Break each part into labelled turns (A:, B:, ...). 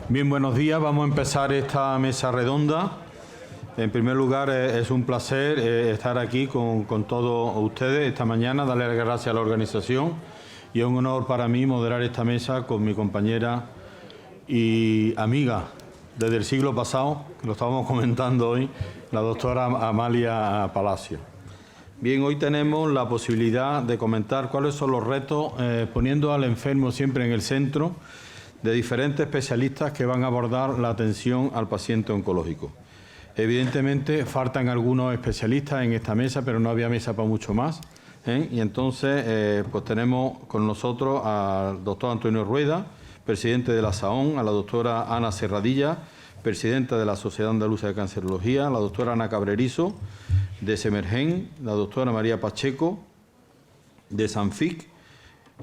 A: Bien, buenos días. Vamos a empezar esta mesa redonda. En primer lugar, es un placer estar aquí con todos ustedes esta mañana, darle las gracias a la organización y es un honor para mí moderar esta mesa con mi compañera y amiga desde el siglo pasado, que lo estábamos comentando hoy, la doctora Amalia Palacio. Bien, hoy tenemos la posibilidad de comentar cuáles son los retos, poniendo al enfermo siempre en el centro, de diferentes especialistas que van a abordar la atención al paciente oncológico. Evidentemente, faltan algunos especialistas en esta mesa, pero no había mesa para mucho más. Y entonces, pues tenemos con nosotros al doctor Antonio Rueda, presidente de la SAON, a la doctora Ana Serradilla, presidenta de la Sociedad Andaluza de Cancerología, la doctora Ana Cabrerizo, de Semergen, la doctora María Pacheco, de Sanfic,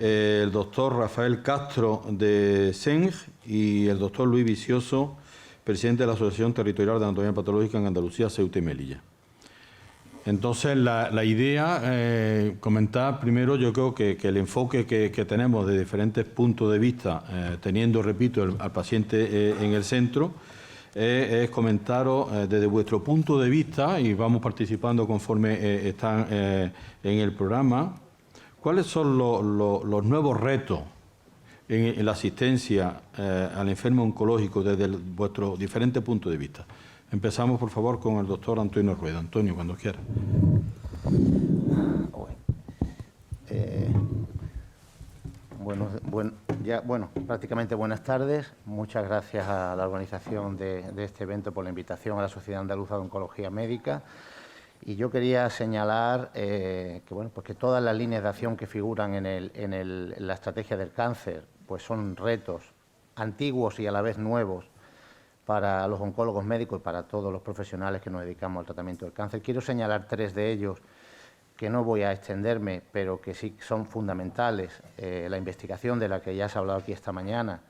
A: el doctor Rafael Castro, de SENG, y el doctor Luis Vicioso, presidente de la Asociación Territorial de Anatomía Patológica en Andalucía, Ceuta y Melilla. Entonces, la idea, comentar primero, yo creo que el enfoque que tenemos de diferentes puntos de vista, teniendo, repito, al paciente en el centro, es comentaros desde vuestro punto de vista, y vamos participando conforme están en el programa, cuáles son los nuevos retos en la asistencia al enfermo oncológico desde vuestro diferente punto de vista. Empezamos, por favor, con el doctor Antonio Rueda. Antonio, cuando quiera.
B: Bueno, prácticamente buenas tardes. Muchas gracias a la organización de este evento por la invitación a la Sociedad Andaluza de Oncología Médica. Y yo quería señalar que todas las líneas de acción que figuran en la estrategia del cáncer pues son retos antiguos y a la vez nuevos para los oncólogos médicos y para todos los profesionales que nos dedicamos al tratamiento del cáncer. Quiero señalar tres de ellos, que no voy a extenderme, pero que sí son fundamentales. La investigación de la que ya se ha hablado aquí esta mañana,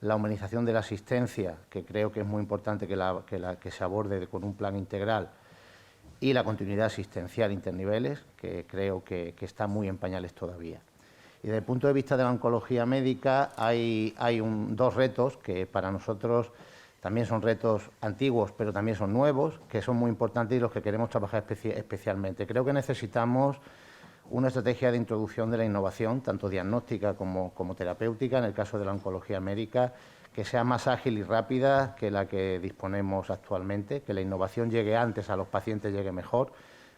B: la humanización de la asistencia, que creo que es muy importante que se aborde con un plan integral, y la continuidad asistencial interniveles, que creo que está muy en pañales todavía. Y desde el punto de vista de la oncología médica hay dos retos que para nosotros también son retos antiguos, pero también son nuevos, que son muy importantes y los que queremos trabajar especialmente. Creo que necesitamos una estrategia de introducción de la innovación, tanto diagnóstica como terapéutica, en el caso de la oncología médica, que sea más ágil y rápida que la que disponemos actualmente, que la innovación llegue antes a los pacientes, llegue mejor,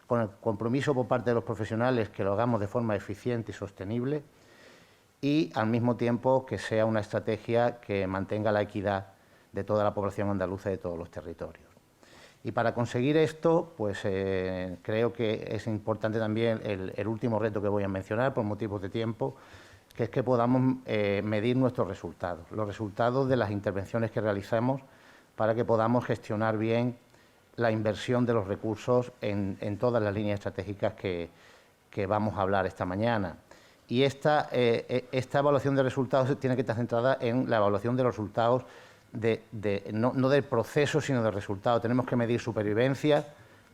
B: con el compromiso por parte de los profesionales que lo hagamos de forma eficiente y sostenible, y al mismo tiempo que sea una estrategia que mantenga la equidad de toda la población andaluza y de todos los territorios. Y para conseguir esto, pues creo que es importante también el último reto que voy a mencionar por motivos de tiempo, que es que podamos medir nuestros resultados, los resultados de las intervenciones que realizamos, para que podamos gestionar bien la inversión de los recursos en todas las líneas estratégicas que vamos a hablar esta mañana. Y esta evaluación de resultados tiene que estar centrada en la evaluación de los resultados, no del proceso, sino del resultado. Tenemos que medir supervivencia,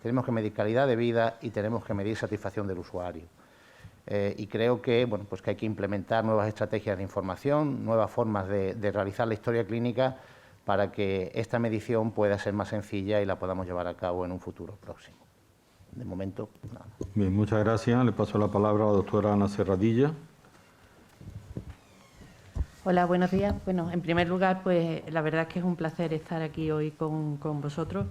B: tenemos que medir calidad de vida y tenemos que medir satisfacción del usuario. Y creo que, pues que hay que implementar nuevas estrategias de información, nuevas formas de realizar la historia clínica para que esta medición pueda ser más sencilla y la podamos llevar a cabo en un futuro próximo. De momento, nada.
A: Bien, muchas gracias. Le paso la palabra a la doctora Ana Serradilla.
C: Hola, buenos días. Bueno, en primer lugar, pues la verdad es que es un placer estar aquí hoy con vosotros.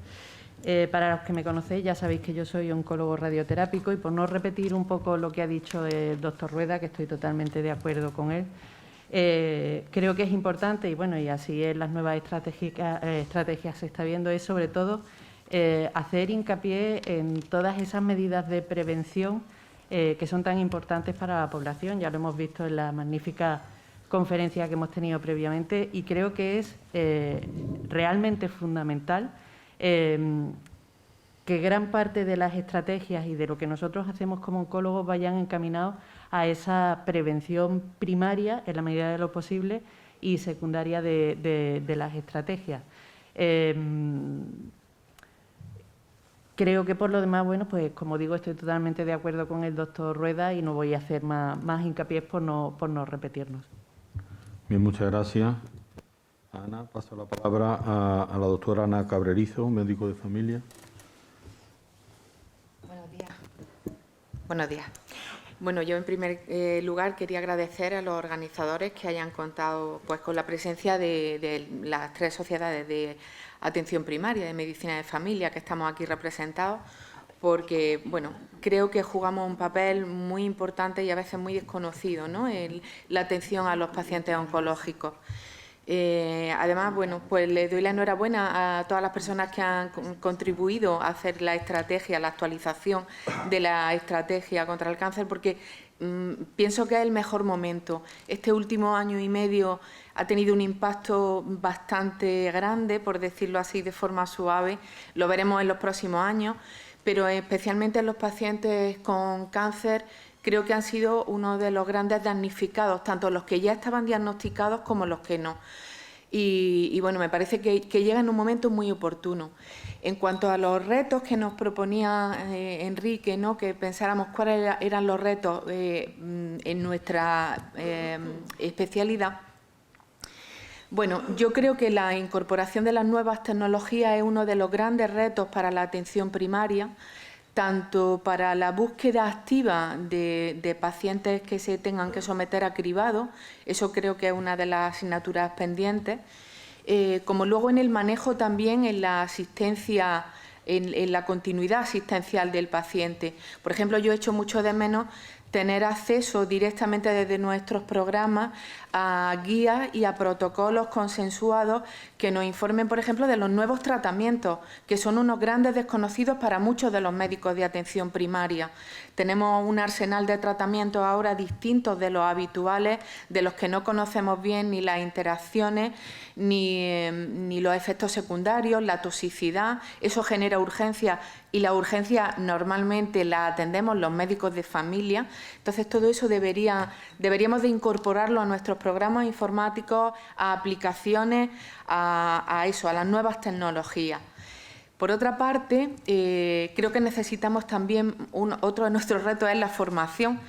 C: Para los que me conocéis, ya sabéis que yo soy oncólogo radioterápico y por no repetir un poco lo que ha dicho el doctor Rueda, que estoy totalmente de acuerdo con él, creo que es importante, y bueno, y así en las nuevas estrategias se está viendo, es sobre todo hacer hincapié en todas esas medidas de prevención que son tan importantes para la población. Ya lo hemos visto en la magnífica conferencia que hemos tenido previamente y creo que es realmente fundamental que gran parte de las estrategias y de lo que nosotros hacemos como oncólogos vayan encaminados a esa prevención primaria en la medida de lo posible y secundaria de las estrategias. Creo que por lo demás, bueno, pues como digo, estoy totalmente de acuerdo con el doctor Rueda y no voy a hacer más hincapié por no repetirnos.
A: Bien, muchas gracias. Ana, paso la palabra a la doctora Ana Cabrerizo, médico de familia.
D: Buenos días. Buenos días. Bueno, yo en primer lugar quería agradecer a los organizadores que hayan contado pues, con la presencia de las 3 sociedades de atención primaria, de medicina de familia, que estamos aquí representados, porque bueno, creo que jugamos un papel muy importante y a veces muy desconocido, ¿no?, en la atención a los pacientes oncológicos. Además, bueno, pues le doy la enhorabuena a todas las personas que han contribuido a hacer la estrategia, la actualización de la estrategia contra el cáncer, porque pienso que es el mejor momento. Este último año y medio ha tenido un impacto bastante grande, por decirlo así de forma suave. Lo veremos en los próximos años, pero especialmente en los pacientes con cáncer creo que han sido uno de los grandes damnificados, tanto los que ya estaban diagnosticados como los que no. Y bueno, me parece que llega en un momento muy oportuno. En cuanto a los retos que nos proponía Enrique, ¿no?, que pensáramos cuáles eran los retos en nuestra especialidad. Bueno, yo creo que la incorporación de las nuevas tecnologías es uno de los grandes retos para la atención primaria, tanto para la búsqueda activa de pacientes que se tengan que someter a cribado, eso creo que es una de las asignaturas pendientes, como luego en el manejo también en la asistencia, en la continuidad asistencial del paciente. Por ejemplo, yo echo mucho de menos tener acceso directamente desde nuestros programas a guías y a protocolos consensuados que nos informen, por ejemplo, de los nuevos tratamientos, que son unos grandes desconocidos para muchos de los médicos de atención primaria. Tenemos un arsenal de tratamientos ahora distintos de los habituales, de los que no conocemos bien ni las interacciones, ni los efectos secundarios, la toxicidad. Eso genera urgencia y la urgencia normalmente la atendemos los médicos de familia. Entonces, todo eso deberíamos de incorporarlo a nuestros programas informáticos, a aplicaciones, a las nuevas tecnologías. Por otra parte, creo que necesitamos también, otro de nuestros retos es la formación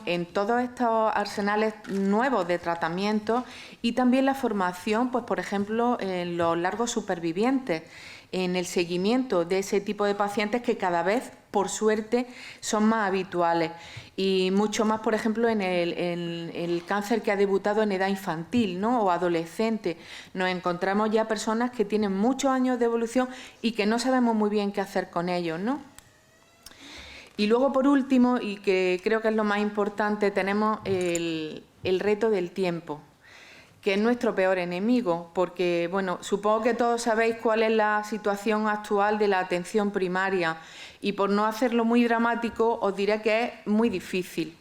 D: en todos estos arsenales nuevos de tratamiento y también la formación, pues, por ejemplo, en los largos supervivientes, en el seguimiento de ese tipo de pacientes que cada vez, por suerte, son más habituales y mucho más, por ejemplo, en el cáncer que ha debutado en edad infantil, ¿no?, o adolescente. Nos encontramos ya personas que tienen muchos años de evolución y que no sabemos muy bien qué hacer con ellos, ¿no? Y luego, por último, y que creo que es lo más importante, tenemos el reto del tiempo, que es nuestro peor enemigo, porque, bueno, supongo que todos sabéis cuál es la situación actual de la atención primaria y por no hacerlo muy dramático os diré que es muy difícil.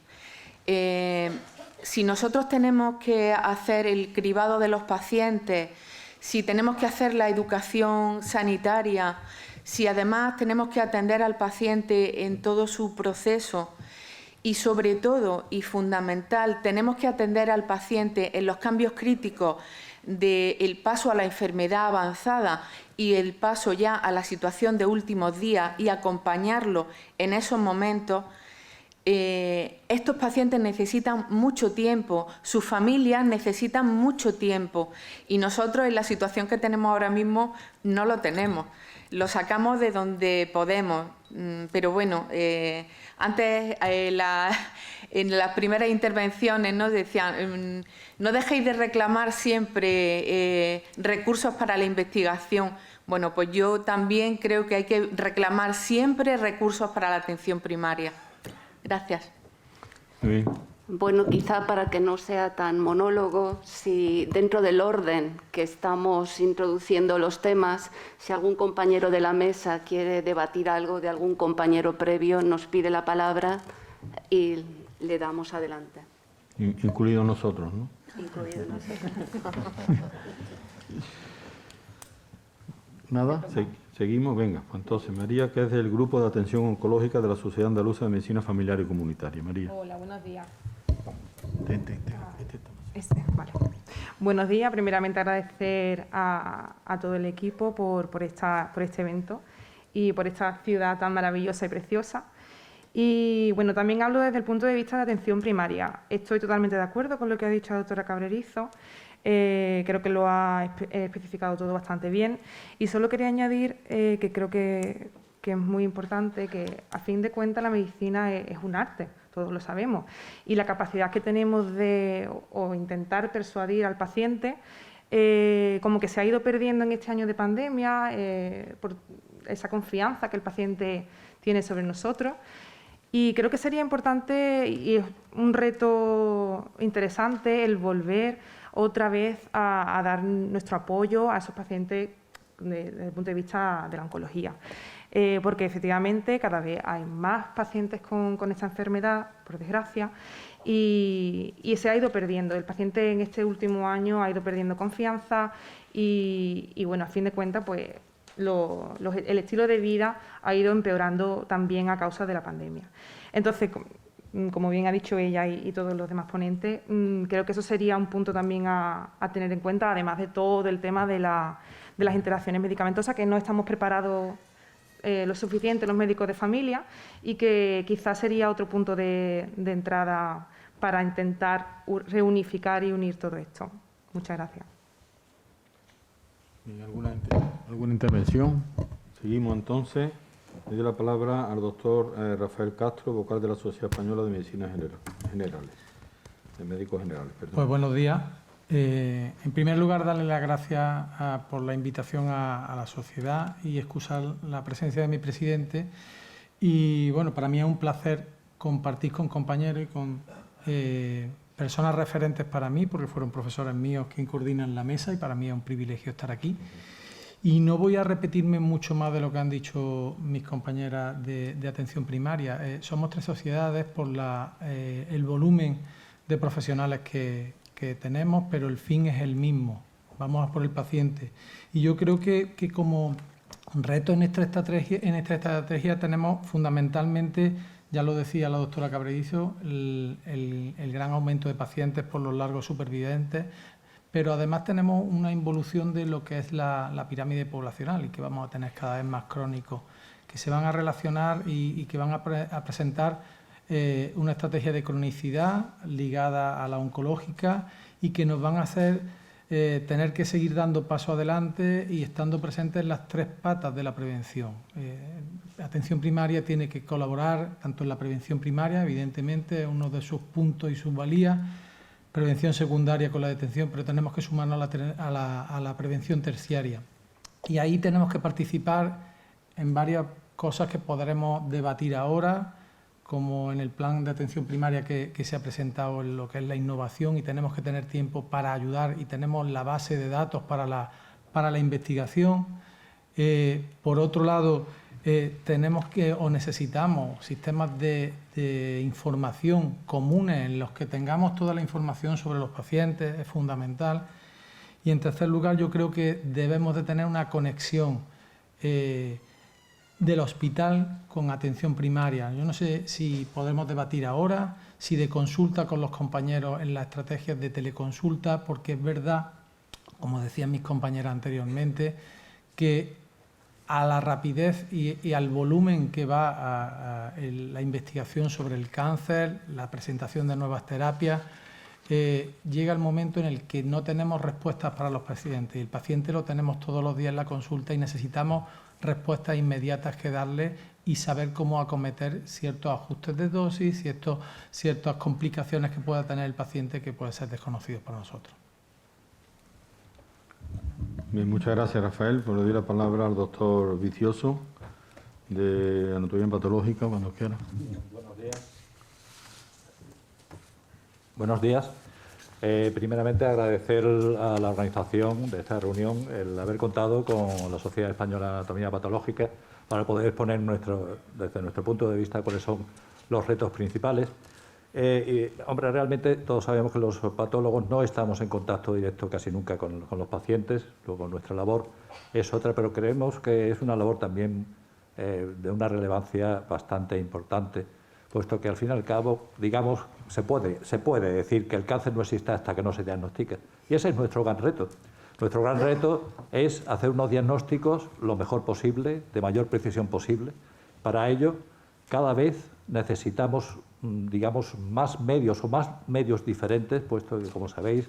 D: Si nosotros tenemos que hacer el cribado de los pacientes, si tenemos que hacer la educación sanitaria, si además tenemos que atender al paciente en todo su proceso, y sobre todo, y fundamental, tenemos que atender al paciente en los cambios críticos del paso a la enfermedad avanzada y el paso ya a la situación de últimos días y acompañarlo en esos momentos. Estos pacientes necesitan mucho tiempo, sus familias necesitan mucho tiempo y nosotros en la situación que tenemos ahora mismo no lo tenemos. Lo sacamos de donde podemos, pero bueno, antes en las primeras intervenciones nos decían no dejéis de reclamar siempre recursos para la investigación. Bueno, pues yo también creo que hay que reclamar siempre recursos para la atención primaria. Gracias.
A: Muy bien.
E: Bueno, quizá para que no sea tan monólogo, si dentro del orden que estamos introduciendo los temas, si algún compañero de la mesa quiere debatir algo de algún compañero previo, nos pide la palabra y le damos adelante.
A: Incluidos nosotros, ¿no?
E: Incluidos nosotros.
A: Nada, seguimos. Venga, pues entonces María, que es del Grupo de Atención Oncológica de la Sociedad Andaluza de Medicina Familiar y Comunitaria. María.
F: Hola, buenos días.
A: Vale.
F: Buenos días. Primeramente agradecer a todo el equipo por este evento y por esta ciudad tan maravillosa y preciosa. Y bueno, también hablo desde el punto de vista de atención primaria. Estoy totalmente de acuerdo con lo que ha dicho la doctora Cabrerizo. Creo que lo ha especificado todo bastante bien. Y solo quería añadir que creo que es muy importante, que a fin de cuentas la medicina es un arte, todos lo sabemos. Y la capacidad que tenemos de o intentar persuadir al paciente, como que se ha ido perdiendo en este año de pandemia, por esa confianza que el paciente tiene sobre nosotros. Y creo que sería importante y es un reto interesante el volver otra vez a dar nuestro apoyo a esos pacientes desde el punto de vista de la oncología. Porque efectivamente cada vez hay más pacientes con esta enfermedad, por desgracia, y se ha ido perdiendo. El paciente en este último año ha ido perdiendo confianza y bueno, a fin de cuentas, pues el estilo de vida ha ido empeorando también a causa de la pandemia. Entonces, como bien ha dicho ella y todos los demás ponentes, creo que eso sería un punto también a tener en cuenta, además de todo el tema de las interacciones medicamentosas, que no estamos preparados lo suficiente los médicos de familia y que quizás sería otro punto de entrada para intentar reunificar y unir todo esto. Muchas gracias.
A: ¿Alguna intervención? Seguimos entonces. Le doy la palabra al doctor Rafael Castro, vocal de la Sociedad Española de Medicina Generales, de Médicos Generales. Perdón.
G: Pues buenos días. En primer lugar, darle las gracias por la invitación a la sociedad y excusar la presencia de mi presidente. Y bueno, para mí es un placer compartir con compañeros y con personas referentes para mí, porque fueron profesores míos quien coordinan la mesa y para mí es un privilegio estar aquí. Y no voy a repetirme mucho más de lo que han dicho mis compañeras de atención primaria. Somos tres sociedades por el volumen de profesionales que tenemos, pero el fin es el mismo. Vamos a por el paciente. Y yo creo que como reto en esta estrategia tenemos fundamentalmente, ya lo decía la doctora Cabrerizo, el gran aumento de pacientes por los largos supervivientes, pero además tenemos una involución de lo que es la pirámide poblacional y que vamos a tener cada vez más crónicos, que se van a relacionar y que van a presentar una estrategia de cronicidad ligada a la oncológica y que nos van a hacer tener que seguir dando paso adelante y estando presentes en las tres patas de la prevención. Atención primaria tiene que colaborar tanto en la prevención primaria, evidentemente, es uno de sus puntos y sus valías, prevención secundaria con la detención, pero tenemos que sumarnos a la prevención terciaria. Y ahí tenemos que participar en varias cosas que podremos debatir ahora, como en el plan de atención primaria que se ha presentado en lo que es la innovación, y tenemos que tener tiempo para ayudar y tenemos la base de datos para la investigación. Por otro lado, tenemos o necesitamos sistemas de información comunes en los que tengamos toda la información sobre los pacientes, es fundamental. Y en tercer lugar, yo creo que debemos de tener una conexión del hospital con atención primaria. Yo no sé si podemos debatir ahora, si de consulta con los compañeros en las estrategias de teleconsulta, porque es verdad, como decían mis compañeras anteriormente, que a la rapidez y al volumen que va la investigación sobre el cáncer, la presentación de nuevas terapias, llega el momento en el que no tenemos respuestas para los pacientes. El paciente lo tenemos todos los días en la consulta y necesitamos respuestas inmediatas que darle y saber cómo acometer ciertos ajustes de dosis, ciertas complicaciones que pueda tener el paciente que pueden ser desconocidos para nosotros.
A: Bien, muchas gracias, Rafael. Pues le doy la palabra al doctor Vicioso, de Anatomía Patológica, cuando quiera.
H: Buenos días. Buenos días. Primeramente, agradecer a la organización de esta reunión el haber contado con la Sociedad Española de Anatomía Patológica para poder exponer desde nuestro punto de vista cuáles son los retos principales. Hombre, realmente todos sabemos que los patólogos no estamos en contacto directo casi nunca con los pacientes, luego nuestra labor es otra, pero creemos que es una labor también de una relevancia bastante importante, puesto que al fin y al cabo, digamos, se puede decir que el cáncer no existe hasta que no se diagnostique. Y ese es nuestro gran reto. Nuestro gran reto es hacer unos diagnósticos lo mejor posible, de mayor precisión posible. Para ello, cada vez necesitamos, digamos, más medios diferentes, puesto que, como sabéis,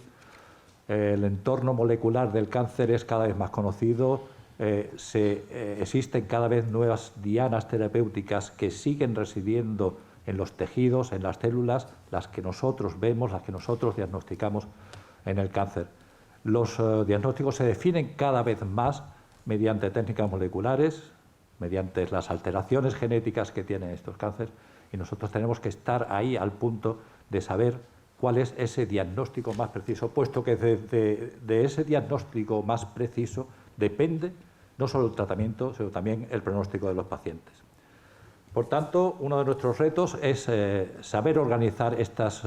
H: el entorno molecular del cáncer es cada vez más conocido, existen cada vez nuevas dianas terapéuticas que siguen residiendo en los tejidos, en las células, las que nosotros vemos, las que nosotros diagnosticamos en el cáncer. Los diagnósticos se definen cada vez más mediante técnicas moleculares, mediante las alteraciones genéticas que tienen estos cánceres, y nosotros tenemos que estar ahí al punto de saber cuál es ese diagnóstico más preciso, puesto que de ese diagnóstico más preciso depende no solo el tratamiento, sino también el pronóstico de los pacientes. Por tanto, uno de nuestros retos es saber organizar estos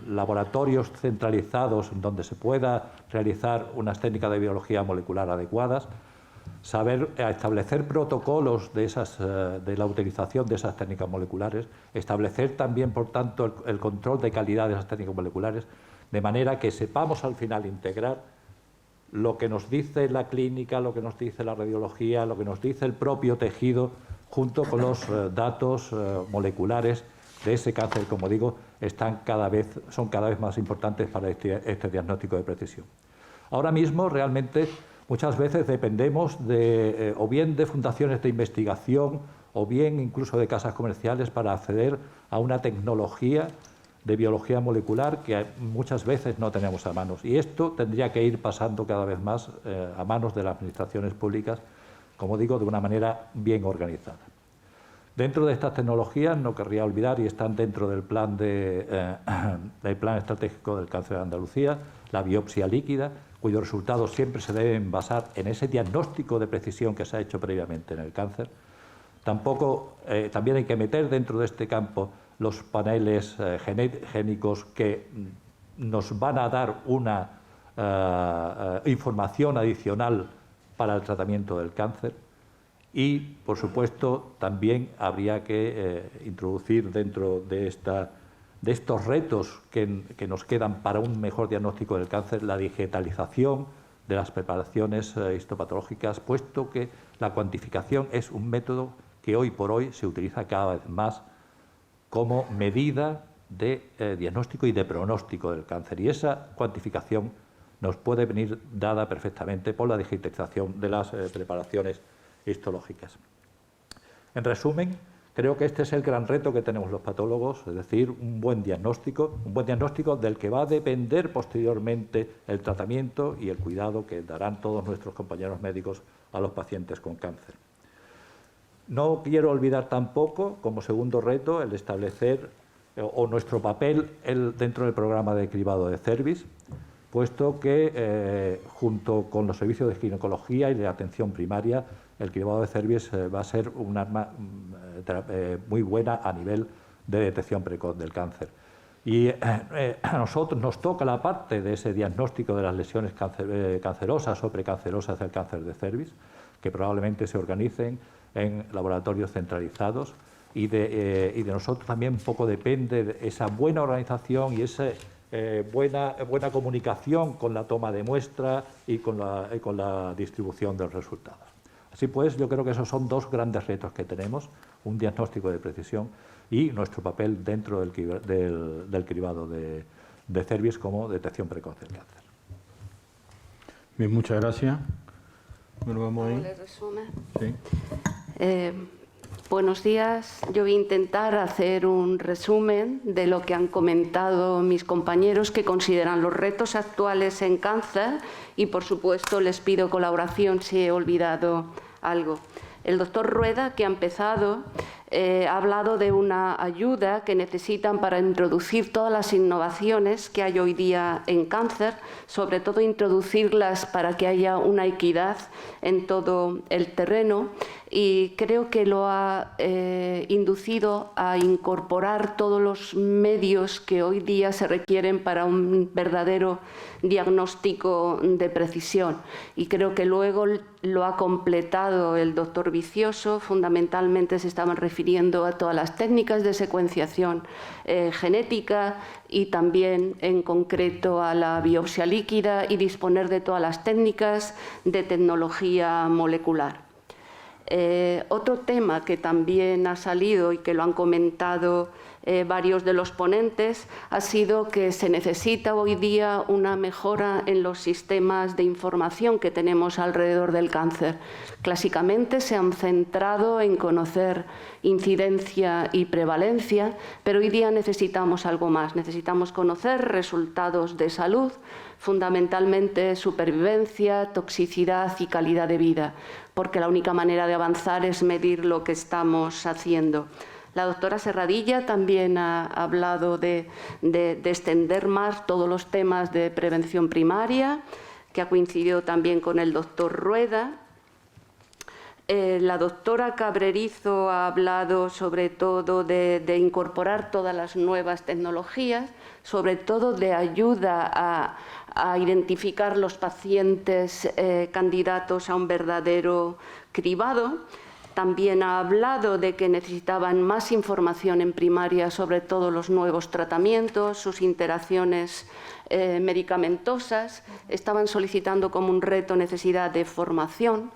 H: laboratorios centralizados donde se pueda realizar unas técnicas de biología molecular adecuadas, saber establecer protocolos de la utilización de esas técnicas moleculares, establecer también, por tanto, el control de calidad de esas técnicas moleculares, de manera que sepamos al final integrar lo que nos dice la clínica, lo que nos dice la radiología, lo que nos dice el propio tejido, junto con los datos moleculares de ese cáncer, como digo, son cada vez más importantes para este diagnóstico de precisión. Ahora mismo, realmente, muchas veces dependemos o bien de fundaciones de investigación o bien incluso de casas comerciales para acceder a una tecnología de biología molecular que muchas veces no tenemos a manos. Y esto tendría que ir pasando cada vez más a manos de las administraciones públicas, como digo, de una manera bien organizada. Dentro de estas tecnologías, no querría olvidar, y están dentro del plan estratégico del cáncer de Andalucía, la biopsia líquida, cuyos resultados siempre se deben basar en ese diagnóstico de precisión que se ha hecho previamente en el cáncer. También hay que meter dentro de este campo los paneles génicos que nos van a dar una información adicional para el tratamiento del cáncer. Y, por supuesto, también habría que introducir dentro de estos retos que nos quedan para un mejor diagnóstico del cáncer la digitalización de las preparaciones histopatológicas, puesto que la cuantificación es un método que hoy por hoy se utiliza cada vez más como medida de diagnóstico y de pronóstico del cáncer. Y esa cuantificación nos puede venir dada perfectamente por la digitalización de las preparaciones histológicas. En resumen, creo que este es el gran reto que tenemos los patólogos, es decir, un buen diagnóstico del que va a depender posteriormente el tratamiento y el cuidado que darán todos nuestros compañeros médicos a los pacientes con cáncer. No quiero olvidar tampoco, como segundo reto, el establecer nuestro papel dentro del programa de cribado de Cervis, puesto que junto con los servicios de ginecología y de atención primaria, el cribado de Cervis va a ser un arma muy buena a nivel de detección precoz del cáncer. Y a nosotros nos toca la parte de ese diagnóstico de las lesiones cancerosas o precancerosas del cáncer de Cervis, que probablemente se organicen en laboratorios centralizados, y de nosotros también un poco depende de esa buena organización y esa buena comunicación con la toma de muestra y con la distribución de los resultados. Así pues, yo creo que esos son dos grandes retos que tenemos, un diagnóstico de precisión y nuestro papel dentro del cribado de Cervis como detección precoz del cáncer.
A: Bien, muchas gracias. Bueno, vamos ahí.
E: ¿Le resume?
A: Sí.
E: Buenos días. Yo voy a intentar hacer un resumen de lo que han comentado mis compañeros que consideran los retos actuales en cáncer y, por supuesto, les pido colaboración si he olvidado algo. El doctor Rueda, que ha empezado, ha hablado de una ayuda que necesitan para introducir todas las innovaciones que hay hoy día en cáncer, sobre todo introducirlas para que haya una equidad en todo el terreno, y creo que lo ha inducido a incorporar todos los medios que hoy día se requieren para un verdadero diagnóstico de precisión. Y creo que luego lo ha completado el doctor Vicioso. Fundamentalmente se estaban refiriendo a todas las técnicas de secuenciación genética y también en concreto a la biopsia líquida y disponer de todas las técnicas de tecnología molecular. Otro tema que también ha salido y que lo han comentado varios de los ponentes ha sido que se necesita hoy día una mejora en los sistemas de información que tenemos alrededor del cáncer. Clásicamente se han centrado en conocer incidencia y prevalencia, pero hoy día necesitamos algo más. Necesitamos conocer resultados de salud, fundamentalmente supervivencia, toxicidad y calidad de vida, porque la única manera de avanzar es medir lo que estamos haciendo. La doctora Serradilla también ha hablado de extender más todos los temas de prevención primaria, que ha coincidido también con el doctor Rueda. La doctora Cabrerizo ha hablado sobre todo de incorporar todas las nuevas tecnologías, sobre todo de ayuda a identificar los pacientes candidatos a un verdadero cribado. También ha hablado de que necesitaban más información en primaria sobre todos los nuevos tratamientos, sus interacciones medicamentosas. Estaban solicitando como un reto necesidad de formación.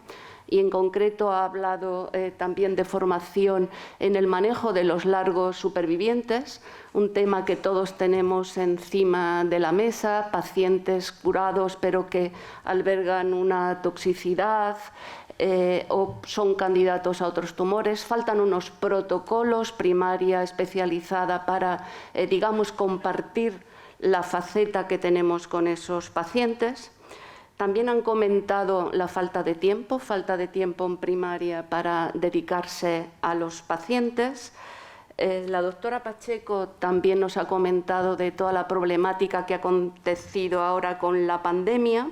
E: Y en concreto ha hablado también de formación en el manejo de los largos supervivientes, un tema que todos tenemos encima de la mesa, pacientes curados pero que albergan una toxicidad o son candidatos a otros tumores. Faltan unos protocolos, primaria especializada para, digamos, compartir la faceta que tenemos con esos pacientes. También han comentado la falta de tiempo en primaria para dedicarse a los pacientes. La doctora Pacheco también nos ha comentado de toda la problemática que ha acontecido ahora con la pandemia,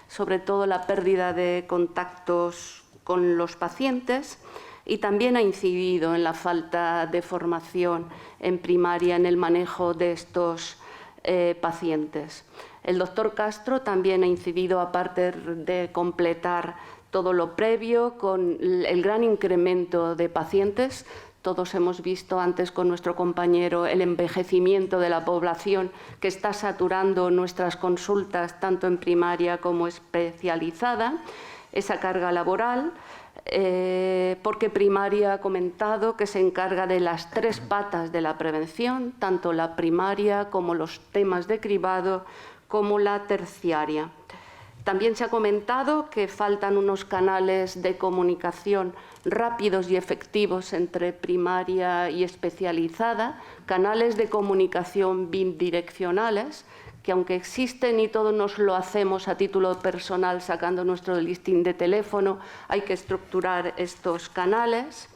E: sobre todo la pérdida de contactos con los pacientes, y también ha incidido en la falta de formación en primaria en el manejo de estos pacientes. El doctor Castro también ha incidido, aparte de completar todo lo previo, con el gran incremento de pacientes. Todos hemos visto antes con nuestro compañero el envejecimiento de la población que está saturando nuestras consultas, tanto en primaria como especializada, esa carga laboral. Porque primaria ha comentado que se encarga de las 3 patas de la prevención, tanto la primaria como los temas de cribado, como la terciaria. También se ha comentado que faltan unos canales de comunicación rápidos y efectivos entre primaria y especializada, canales de comunicación bidireccionales, que aunque existen y todos nos lo hacemos a título personal sacando nuestro listing de teléfono, hay que estructurar estos canales.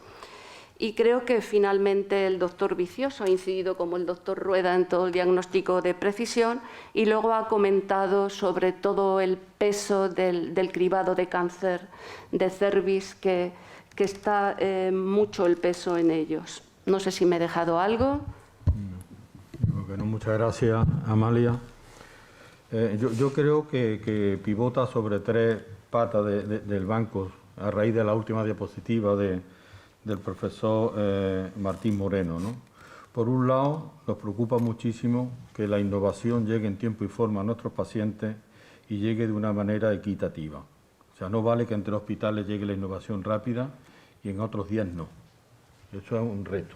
E: Y creo que finalmente el doctor Vicioso ha incidido, como el doctor Rueda, en todo el diagnóstico de precisión, y luego ha comentado sobre todo el peso del cribado de cáncer de cervix, que está mucho el peso en ellos. No sé si me he dejado algo.
A: Bueno, muchas gracias, Amalia. Yo creo que pivota sobre 3 patas del banco a raíz de la última diapositiva del profesor Martín Moreno, ¿no? Por un lado, nos preocupa muchísimo que la innovación llegue en tiempo y forma a nuestros pacientes y llegue de una manera equitativa. O sea, no vale que entre hospitales llegue la innovación rápida y en otros días no. Eso es un reto.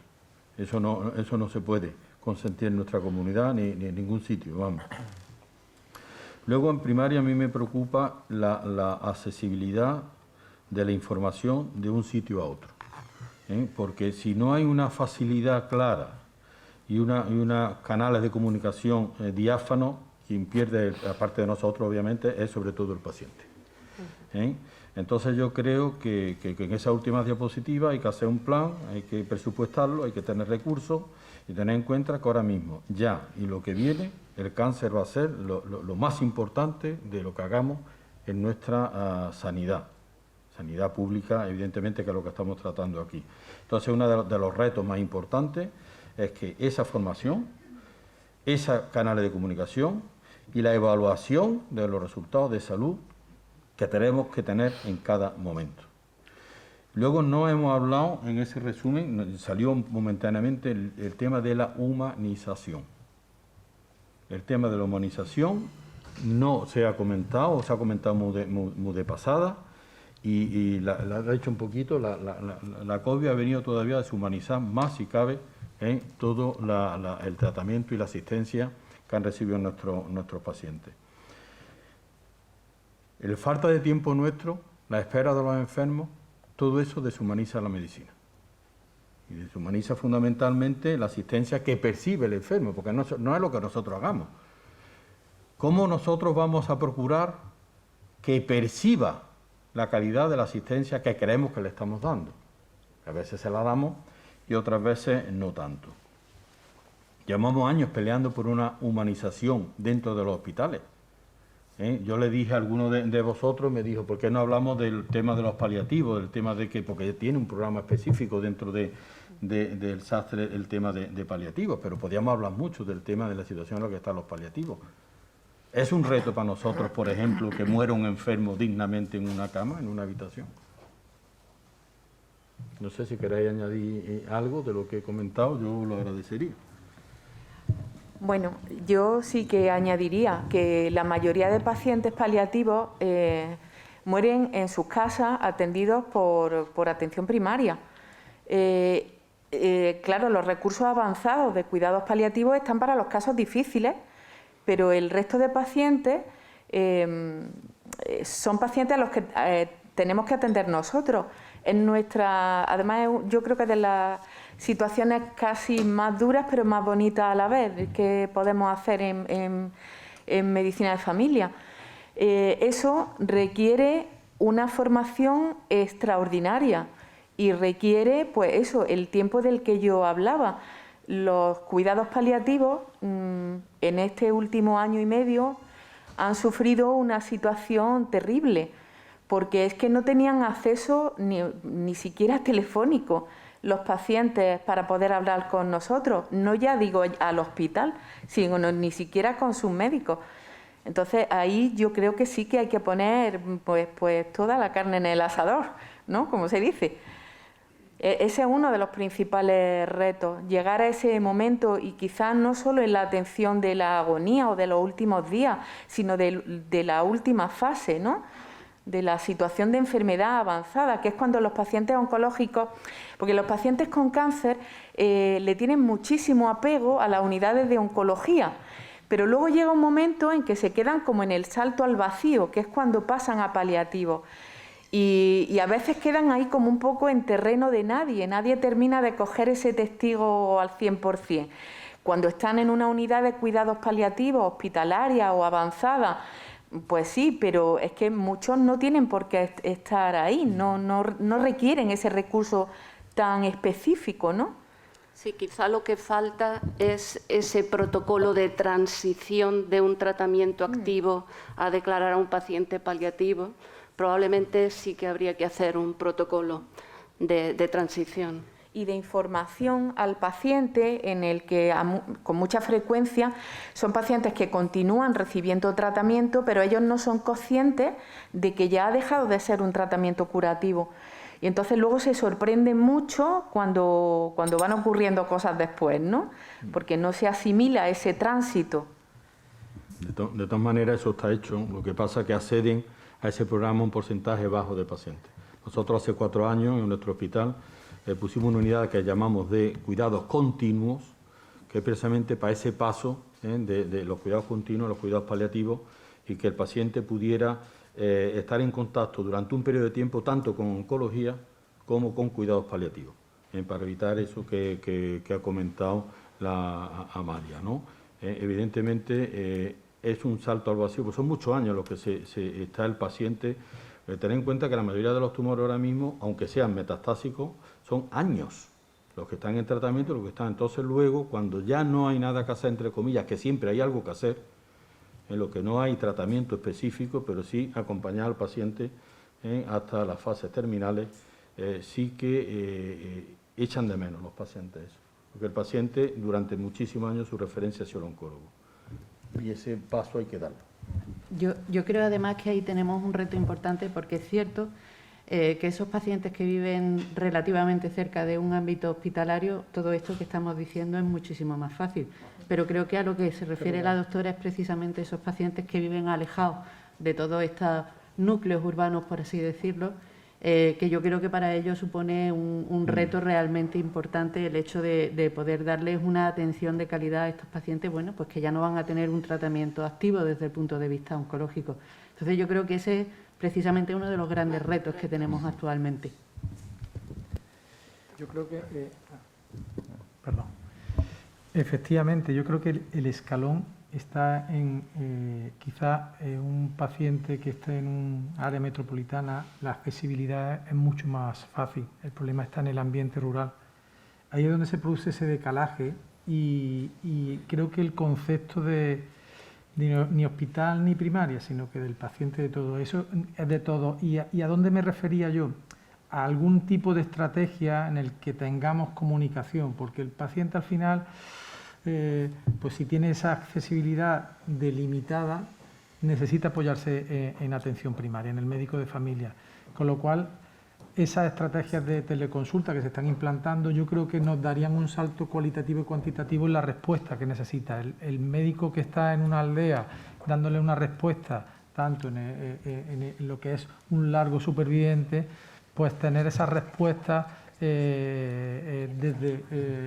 A: Eso no se puede consentir en nuestra comunidad ni en ningún sitio, vamos. Luego, en primaria, a mí me preocupa la accesibilidad de la información de un sitio a otro. Porque si no hay una facilidad clara y unos canales de comunicación diáfanos, quien pierde, aparte de nosotros, obviamente, es sobre todo el paciente. Entonces yo creo que en esa última diapositiva hay que hacer un plan, hay que presupuestarlo, hay que tener recursos y tener en cuenta que ahora mismo, ya y lo que viene, el cáncer va a ser lo más importante de lo que hagamos en nuestra sanidad pública, evidentemente, que es lo que estamos tratando aquí. Entonces, uno de los retos más importantes es que esa formación, esos canales de comunicación y la evaluación de los resultados de salud que tenemos que tener en cada momento. Luego no hemos hablado, en ese resumen, salió momentáneamente el tema de la humanización. El tema de la humanización no se ha comentado, o se ha comentado muy de pasada, y la ha dicho un poquito, la COVID ha venido todavía a deshumanizar más, si cabe, todo el tratamiento y la asistencia que han recibido nuestros pacientes. El falta de tiempo nuestro, la espera de los enfermos, todo eso deshumaniza la medicina. Y deshumaniza fundamentalmente la asistencia que percibe el enfermo, porque no es lo que nosotros hagamos. ¿Cómo nosotros vamos a procurar que perciba la calidad de la asistencia que creemos que le estamos dando? A veces se la damos y otras veces no tanto. Llevamos años peleando por una humanización dentro de los hospitales. Yo le dije a alguno de vosotros, me dijo, ¿por qué no hablamos del tema de los paliativos? Del tema de que, porque tiene un programa específico dentro del SASTRE, el tema de paliativos, pero podíamos hablar mucho del tema de la situación en la que están los paliativos. Es un reto para nosotros, por ejemplo, que muera un enfermo dignamente en una cama, en una habitación. No sé si queréis añadir algo de lo que he comentado, yo lo agradecería.
D: Bueno, yo sí que añadiría que la mayoría de pacientes paliativos mueren en sus casas atendidos por atención primaria. Claro, los recursos avanzados de cuidados paliativos están para los casos difíciles, pero el resto de pacientes son pacientes a los que tenemos que atender nosotros. Además, yo creo que de las situaciones casi más duras, pero más bonitas a la vez, que podemos hacer en medicina de familia. Eso requiere una formación extraordinaria y requiere, pues eso, el tiempo del que yo hablaba. Los cuidados paliativos en este último año y medio han sufrido una situación terrible, porque es que no tenían acceso ni siquiera telefónico los pacientes para poder hablar con nosotros, no ya digo al hospital, sino ni siquiera con sus médicos. Entonces ahí yo creo que sí que hay que poner pues toda la carne en el asador, ¿no? Como se dice. Ese es uno de los principales retos, llegar a ese momento y quizás no solo en la atención de la agonía o de los últimos días, sino de la última fase, ¿no? De la situación de enfermedad avanzada, que es cuando los pacientes oncológicos, porque los pacientes con cáncer le tienen muchísimo apego a las unidades de oncología, pero luego llega un momento en que se quedan como en el salto al vacío, que es cuando pasan a paliativos. Y a veces quedan ahí como un poco en terreno de nadie termina de coger ese testigo al 100%. Cuando están en una unidad de cuidados paliativos, hospitalaria o avanzada, pues sí, pero es que muchos no tienen por qué estar ahí, no requieren ese recurso tan específico, ¿no?
E: Sí, quizá lo que falta es ese protocolo de transición de un tratamiento activo a declarar a un paciente paliativo. Probablemente sí que habría que hacer un protocolo de transición.
D: Y de información al paciente, en el que con mucha frecuencia son pacientes que continúan recibiendo tratamiento, pero ellos no son conscientes de que ya ha dejado de ser un tratamiento curativo. Y entonces luego se sorprenden mucho cuando van ocurriendo cosas después, ¿no? Porque no se asimila ese tránsito.
A: De todas maneras, eso está hecho. Lo que pasa es que acceden a ese programa un porcentaje bajo de pacientes. Nosotros hace 4 años en nuestro hospital pusimos una unidad que llamamos de cuidados continuos, que es precisamente para ese paso de los cuidados continuos a los cuidados paliativos, y que el paciente pudiera estar en contacto durante un periodo de tiempo tanto con oncología como con cuidados paliativos, para evitar eso que ha comentado Amalia, ¿no? Evidentemente es un salto al vacío, pues son muchos años los que está el paciente. Tener en cuenta que la mayoría de los tumores ahora mismo, aunque sean metastásicos, son años los que están en tratamiento, los que están. Entonces luego, cuando ya no hay nada que hacer, entre comillas, que siempre hay algo que hacer, en lo que no hay tratamiento específico, pero sí acompañar al paciente hasta las fases terminales, sí que echan de menos los pacientes eso. Porque el paciente, durante muchísimos años, su referencia ha sido el oncólogo. Y ese paso hay que darlo.
C: Yo creo además que ahí tenemos un reto importante, porque es cierto que esos pacientes que viven relativamente cerca de un ámbito hospitalario, todo esto que estamos diciendo es muchísimo más fácil. Pero creo que a lo que se refiere la doctora es precisamente esos pacientes que viven alejados de toda esta núcleos urbanos, por así decirlo, que yo creo que para ellos supone un reto realmente importante el hecho de poder darles una atención de calidad a estos pacientes, bueno, pues que ya no van a tener un tratamiento activo desde el punto de vista oncológico. Entonces yo creo que ese es precisamente uno de los grandes retos que tenemos actualmente.
G: Yo creo que, perdón, efectivamente, yo creo que el escalón está en quizá un paciente que esté en un área metropolitana, la accesibilidad es mucho más fácil. El problema está en el ambiente rural. Ahí es donde se produce ese decalaje y creo que el concepto de ni hospital ni primaria, sino que del paciente de todo eso es de todo. ¿Y a dónde me refería yo? A algún tipo de estrategia en el que tengamos comunicación, porque el paciente al final, pues si tiene esa accesibilidad delimitada, necesita apoyarse en atención primaria, en el médico de familia. Con lo cual, esas estrategias de teleconsulta que se están implantando, yo creo que nos darían un salto cualitativo y cuantitativo en la respuesta que necesita. El médico que está en una aldea dándole una respuesta, tanto en lo que es un largo superviviente, pues tener esa respuesta desde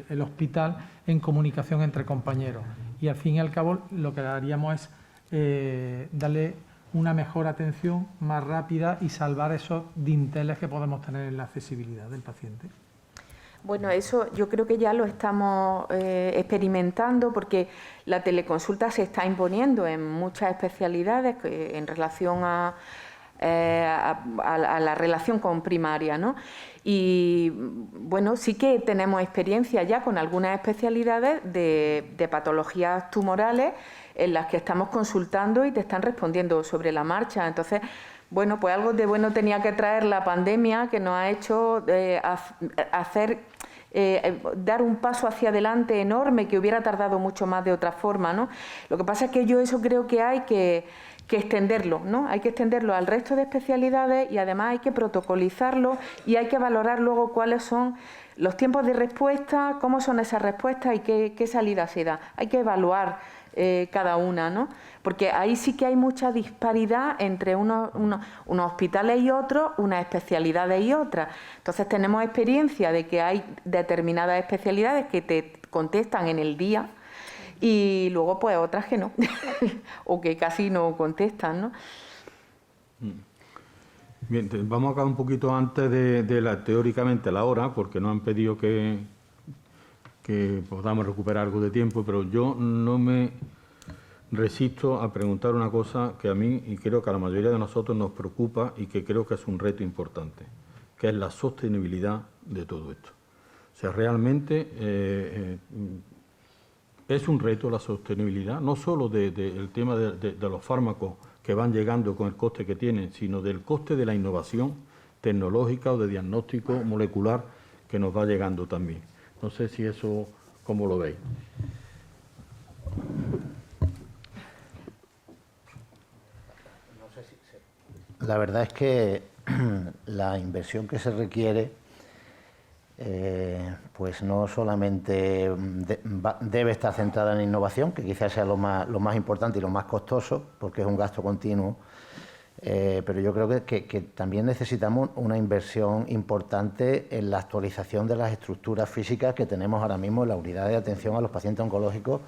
G: el hospital en comunicación entre compañeros. Y al fin y al cabo lo que haríamos es darle una mejor atención más rápida y salvar esos dinteles que podemos tener en la accesibilidad del paciente.
D: Bueno, eso yo creo que ya lo estamos experimentando, porque la teleconsulta se está imponiendo en muchas especialidades en relación a la relación con primaria, ¿no? Y bueno, sí que tenemos experiencia ya con algunas especialidades de patologías tumorales en las que estamos consultando y te están respondiendo sobre la marcha. Entonces, bueno, pues algo de bueno tenía que traer la pandemia, que nos ha hecho dar un paso hacia adelante enorme, que hubiera tardado mucho más de otra forma, ¿no? Lo que pasa es que yo eso creo que hay que extenderlo, ¿no? Hay que extenderlo al resto de especialidades y además hay que protocolizarlo y hay que valorar luego cuáles son los tiempos de respuesta, cómo son esas respuestas y qué salida se da. Hay que evaluar cada una, ¿no? Porque ahí sí que hay mucha disparidad entre unos hospitales y otros, unas especialidades y otras. Entonces tenemos experiencia de que hay determinadas especialidades que te contestan en el día y luego pues otras que no, o que casi no contestan, ¿no?
A: Bien, vamos a acabar un poquito antes de teóricamente la hora, porque nos han pedido que podamos recuperar algo de tiempo, pero yo no me resisto a preguntar una cosa que a mí y creo que a la mayoría de nosotros nos preocupa y que creo que es un reto importante, que es la sostenibilidad de todo esto. O sea, realmente es un reto la sostenibilidad, no solo del tema de los fármacos que van llegando con el coste que tienen, sino del coste de la innovación tecnológica o de diagnóstico molecular que nos va llegando también. No sé si eso, ¿cómo lo veis?
B: La verdad es que la inversión que se requiere pues no solamente debe estar centrada en innovación, que quizás sea lo más importante y lo más costoso, porque es un gasto continuo, pero yo creo que también necesitamos una inversión importante en la actualización de las estructuras físicas que tenemos ahora mismo en la unidad de atención a los pacientes oncológicos,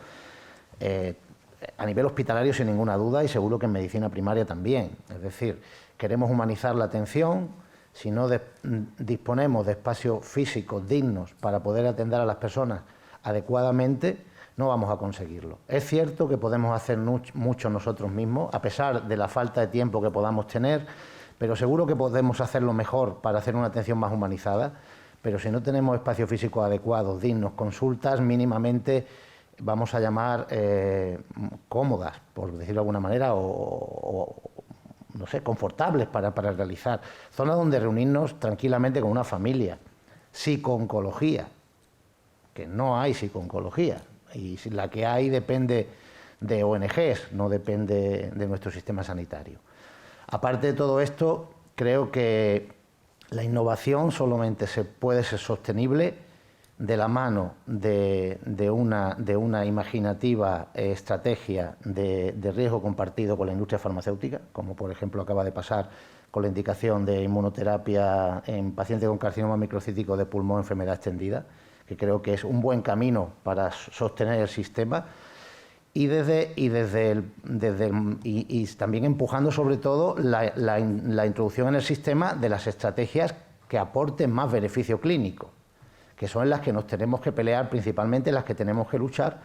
B: a nivel hospitalario sin ninguna duda y seguro que en medicina primaria también. Es decir, queremos humanizar la atención. Si no disponemos de espacios físicos dignos para poder atender a las personas adecuadamente, no vamos a conseguirlo. Es cierto que podemos hacer mucho nosotros mismos, a pesar de la falta de tiempo que podamos tener, pero seguro que podemos hacerlo mejor para hacer una atención más humanizada. Pero si no tenemos espacios físicos adecuados, dignos, consultas mínimamente, vamos a llamar cómodas, por decirlo de alguna manera, o no sé, confortables para realizar. Zonas donde reunirnos tranquilamente con una familia. Psico-oncología, que no hay psico-oncología. Y la que hay depende de ONGs, no depende de nuestro sistema sanitario. Aparte de todo esto, creo que la innovación solamente puede ser sostenible de la mano de una imaginativa estrategia de riesgo compartido con la industria farmacéutica, como por ejemplo acaba de pasar con la indicación de inmunoterapia en pacientes con carcinoma microcítico de pulmón, enfermedad extendida, que creo que es un buen camino para sostener el sistema, y también empujando sobre todo la introducción en el sistema de las estrategias que aporten más beneficio clínico, que son las que nos tenemos que pelear, principalmente las que tenemos que luchar,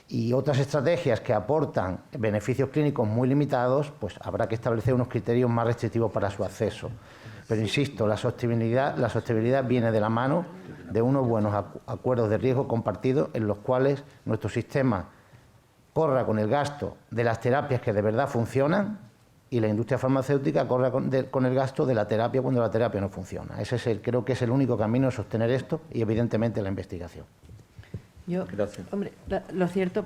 B: y otras estrategias que aportan beneficios clínicos muy limitados, pues habrá que establecer unos criterios más restrictivos para su acceso. Pero insisto, la sostenibilidad viene de la mano de unos buenos acuerdos de riesgo compartido en los cuales nuestro sistema corra con el gasto de las terapias que de verdad funcionan y la industria farmacéutica corra con el gasto de la terapia cuando la terapia no funciona. Creo que es el único camino de sostener esto y evidentemente la investigación.
C: Gracias. Hombre, lo cierto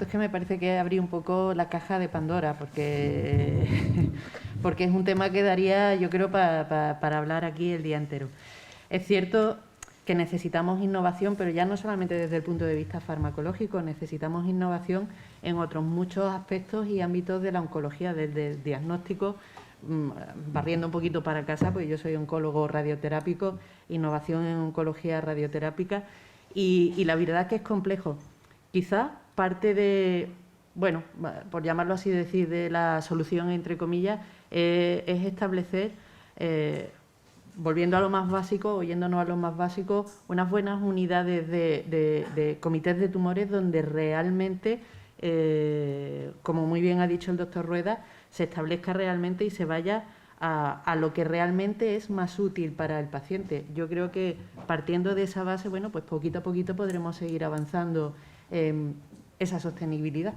C: es que me parece que abrí un poco la caja de Pandora, porque es un tema que daría, yo creo, para hablar aquí el día entero. Es cierto que necesitamos innovación, pero ya no solamente desde el punto de vista farmacológico, necesitamos innovación en otros muchos aspectos y ámbitos de la oncología, desde el diagnóstico, barriendo un poquito para casa, pues yo soy oncólogo radioterápico, innovación en oncología radioterápica, y la verdad es que es complejo. Quizá parte de, bueno, por llamarlo así, decir, de la solución, entre comillas, es establecer, volviendo a lo más básico, oyéndonos a lo más básico, unas buenas unidades de comités de tumores donde realmente, como muy bien ha dicho el doctor Rueda, se establezca realmente y se vaya a lo que realmente es más útil para el paciente. Yo creo que partiendo de esa base, bueno, pues poquito a poquito podremos seguir avanzando esa sostenibilidad.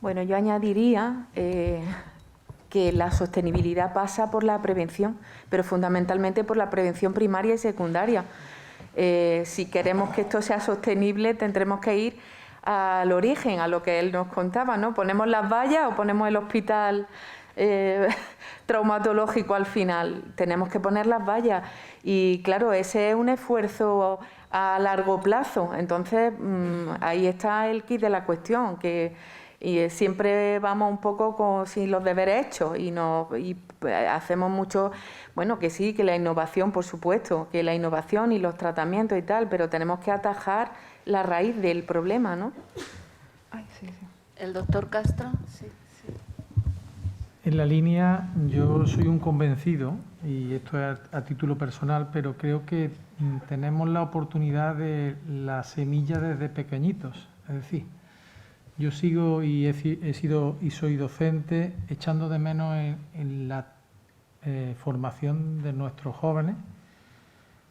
D: Bueno, yo añadiría que la sostenibilidad pasa por la prevención, pero fundamentalmente por la prevención primaria y secundaria. Si queremos que esto sea sostenible, tendremos que ir al origen, a lo que él nos contaba, ¿no? ¿Ponemos las vallas o ponemos el hospital traumatológico al final? Tenemos que poner las vallas, y claro, ese es un esfuerzo a largo plazo. Entonces, ahí está el quid de la cuestión, y siempre vamos un poco sin los deberes hechos y hacemos mucho, bueno, que sí, que la innovación, por supuesto, que la innovación y los tratamientos y tal, pero tenemos que atajar la raíz del problema, ¿no?
F: Ay, sí.
E: El doctor Castro, sí.
G: En la línea, yo soy un convencido, y esto es a título personal, pero creo que tenemos la oportunidad de la semilla desde pequeñitos. Es decir, yo sigo y he sido y soy docente, echando de menos en la formación de nuestros jóvenes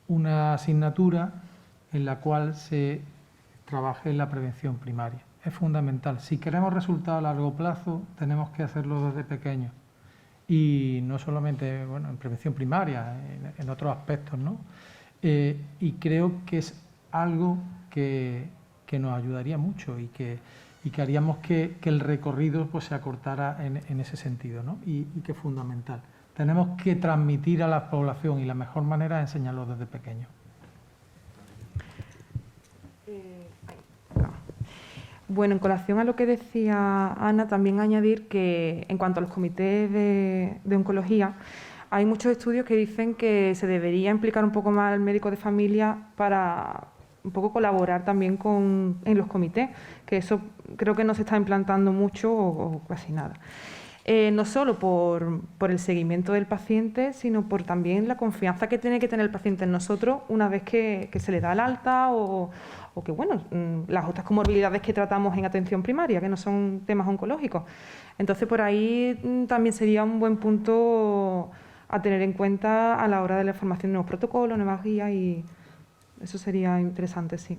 G: una asignatura en la cual se trabaje en la prevención primaria. Es fundamental. Si queremos resultados a largo plazo, tenemos que hacerlo desde pequeños. Y no solamente, bueno, en prevención primaria, en otros aspectos, ¿no? Y creo que es algo que nos ayudaría mucho y que haríamos que el recorrido pues se acortara en ese sentido, ¿no? Y que es fundamental. Tenemos que transmitir a la población, y la mejor manera es enseñarlo desde pequeños.
F: Bueno, en colación a lo que decía Ana, también añadir que en cuanto a los comités de oncología, hay muchos estudios que dicen que se debería implicar un poco más al médico de familia para un poco colaborar también en los comités, que eso creo que no se está implantando mucho o casi nada. No solo por el seguimiento del paciente, sino por también la confianza que tiene que tener el paciente en nosotros una vez que se le da el alta o que, bueno, las otras comorbilidades que tratamos en atención primaria, que no son temas oncológicos. Entonces, por ahí también sería un buen punto a tener en cuenta a la hora de la formación de nuevos protocolos, nuevas guías, y eso sería interesante, sí.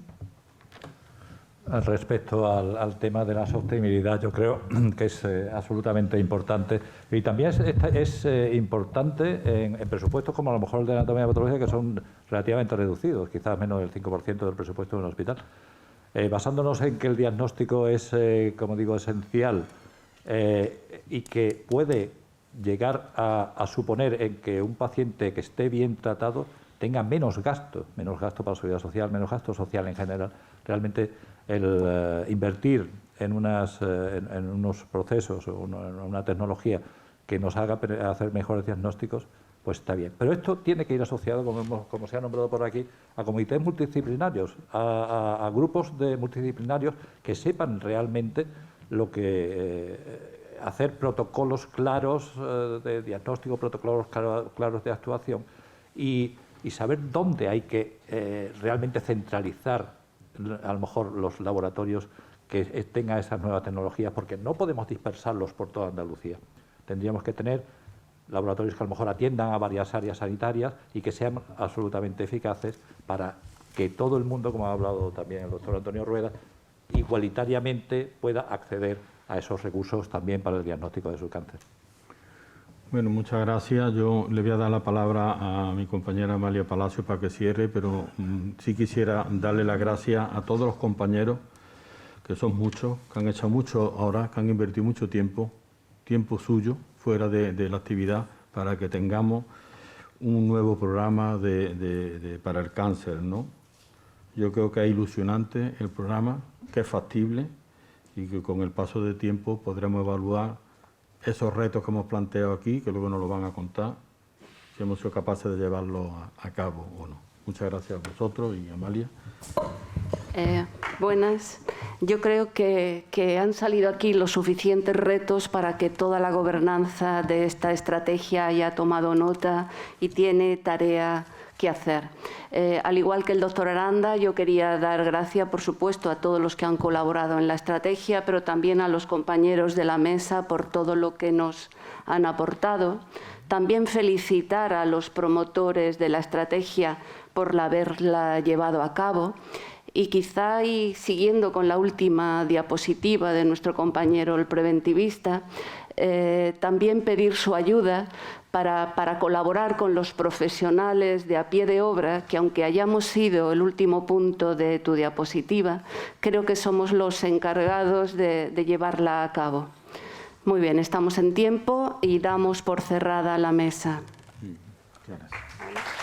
H: Respecto al tema de la sostenibilidad, yo creo que es absolutamente importante, y también es importante en presupuestos como a lo mejor el de anatomía y patología, que son relativamente reducidos, quizás menos del 5% del presupuesto de un hospital. Basándonos en que el diagnóstico es, como digo, esencial, y que puede llegar a suponer en que un paciente que esté bien tratado tenga menos gasto para la seguridad social, menos gasto social en general. Realmente el invertir en unos procesos o en una tecnología que nos haga hacer mejores diagnósticos, pues está bien. Pero esto tiene que ir asociado, como se ha nombrado por aquí, a comités multidisciplinarios, a grupos multidisciplinarios que sepan realmente lo que hacer protocolos claros de diagnóstico, protocolos claros de actuación y saber dónde hay que realmente centralizar a lo mejor los laboratorios que tengan esas nuevas tecnologías, porque no podemos dispersarlos por toda Andalucía. Tendríamos que tener laboratorios que a lo mejor atiendan a varias áreas sanitarias y que sean absolutamente eficaces para que todo el mundo, como ha hablado también el doctor Antonio Rueda, igualitariamente pueda acceder a esos recursos también para el diagnóstico de su cáncer.
A: Bueno, muchas gracias. Yo le voy a dar la palabra a mi compañera Amalia Palacio para que cierre, pero sí quisiera darle las gracias a todos los compañeros, que son muchos, que han hecho mucho ahora, que han invertido mucho tiempo suyo fuera de la actividad para que tengamos un nuevo programa para el cáncer, ¿no? Yo creo que es ilusionante el programa, que es factible y que con el paso del tiempo podremos evaluar esos retos que hemos planteado aquí, que luego nos lo van a contar, si hemos sido capaces de llevarlos a cabo o no. Muchas gracias a vosotros y Amalia.
E: Buenas. Yo creo que han salido aquí los suficientes retos para que toda la gobernanza de esta estrategia haya tomado nota y tiene tarea que hacer. Al igual que el doctor Aranda, yo quería dar gracias, por supuesto, a todos los que han colaborado en la estrategia, pero también a los compañeros de la mesa por todo lo que nos han aportado. También felicitar a los promotores de la estrategia por haberla llevado a cabo. Y quizá, y siguiendo con la última diapositiva de nuestro compañero el preventivista, también pedir su ayuda para colaborar con los profesionales de a pie de obra, que aunque hayamos sido el último punto de tu diapositiva, creo que somos los encargados de llevarla a cabo. Muy bien, estamos en tiempo y damos por cerrada la mesa.
A: Gracias.